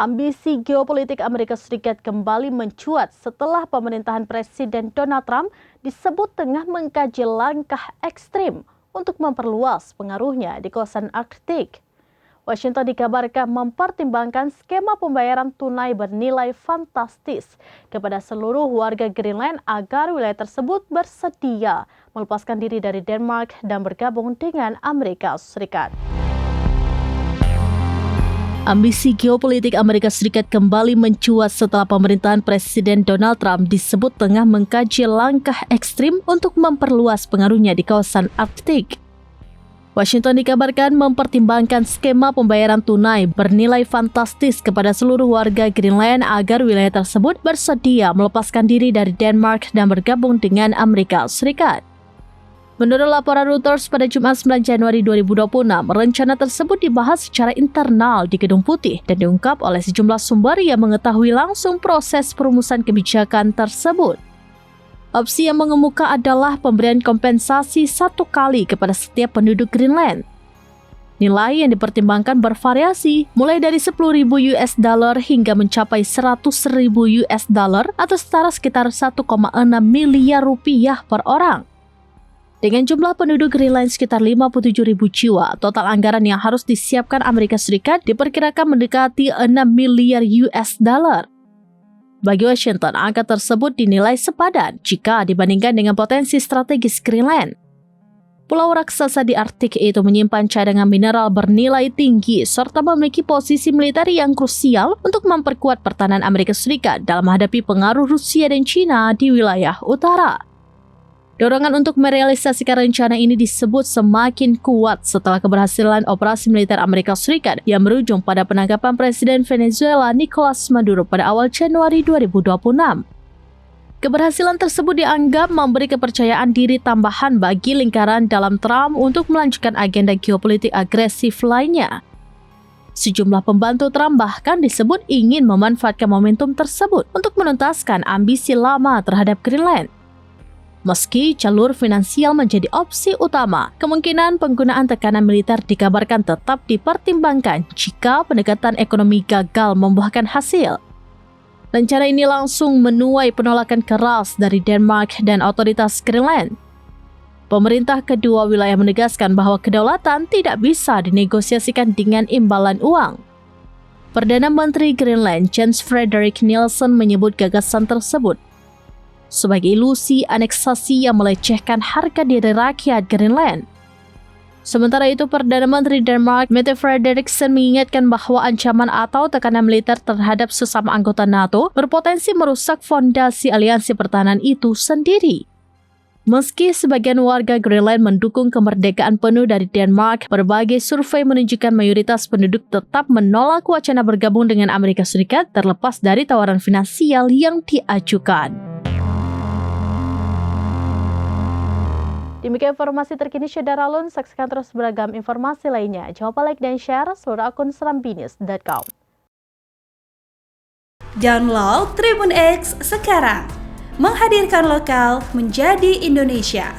Ambisi geopolitik Amerika Serikat kembali mencuat setelah pemerintahan Presiden Donald Trump disebut tengah mengkaji langkah ekstrim untuk memperluas pengaruhnya di kawasan Arktik. Washington dikabarkan mempertimbangkan skema pembayaran tunai bernilai fantastis kepada seluruh warga Greenland agar wilayah tersebut bersedia melepaskan diri dari Denmark dan bergabung dengan Amerika Serikat. Ambisi geopolitik Amerika Serikat kembali mencuat setelah pemerintahan Presiden Donald Trump disebut tengah mengkaji langkah ekstrim untuk memperluas pengaruhnya di kawasan Arktik. Washington dikabarkan mempertimbangkan skema pembayaran tunai bernilai fantastis kepada seluruh warga Greenland agar wilayah tersebut bersedia melepaskan diri dari Denmark dan bergabung dengan Amerika Serikat. Menurut laporan Reuters pada Jumat 9 Januari 2026, rencana tersebut dibahas secara internal di Gedung Putih dan diungkap oleh sejumlah sumber yang mengetahui langsung proses perumusan kebijakan tersebut. Opsi yang mengemuka adalah pemberian kompensasi 1 kali kepada setiap penduduk Greenland. Nilai yang dipertimbangkan bervariasi, mulai dari $10.000 hingga mencapai $100.000 atau setara sekitar 1,6 miliar rupiah per orang. Dengan jumlah penduduk Greenland sekitar 57.000 jiwa, total anggaran yang harus disiapkan Amerika Serikat diperkirakan mendekati $6 miliar. Bagi Washington, angka tersebut dinilai sepadan jika dibandingkan dengan potensi strategis Greenland. Pulau raksasa di Arktik itu menyimpan cadangan mineral bernilai tinggi serta memiliki posisi militer yang krusial untuk memperkuat pertahanan Amerika Serikat dalam menghadapi pengaruh Rusia dan China di wilayah utara. Dorongan untuk merealisasikan rencana ini disebut semakin kuat setelah keberhasilan operasi militer Amerika Serikat yang berujung pada penangkapan Presiden Venezuela Nicolas Maduro pada awal Januari 2026. Keberhasilan tersebut dianggap memberi kepercayaan diri tambahan bagi lingkaran dalam Trump untuk melanjutkan agenda geopolitik agresif lainnya. Sejumlah pembantu Trump bahkan disebut ingin memanfaatkan momentum tersebut untuk menuntaskan ambisi lama terhadap Greenland. Meski jalur finansial menjadi opsi utama, kemungkinan penggunaan tekanan militer dikabarkan tetap dipertimbangkan jika pendekatan ekonomi gagal membuahkan hasil. Rencana ini langsung menuai penolakan keras dari Denmark dan otoritas Greenland. Pemerintah kedua wilayah menegaskan bahwa kedaulatan tidak bisa dinegosiasikan dengan imbalan uang. Perdana Menteri Greenland, Jens Frederik Nielsen, menyebut gagasan tersebut sebagai ilusi aneksasi yang melecehkan harga diri rakyat Greenland. Sementara itu, Perdana Menteri Denmark, Mette Frederiksen, mengingatkan bahwa ancaman atau tekanan militer terhadap sesama anggota NATO berpotensi merusak fondasi aliansi pertahanan itu sendiri. Meski sebagian warga Greenland mendukung kemerdekaan penuh dari Denmark, berbagai survei menunjukkan mayoritas penduduk tetap menolak wacana bergabung dengan Amerika Serikat terlepas dari tawaran finansial yang diajukan. Demikian informasi terkini Syedara Alun, saksikan terus beragam informasi lainnya. Jangan lupa like dan share seluruh akun serambinews.com. Download Tribun X sekarang, menghadirkan lokal menjadi Indonesia.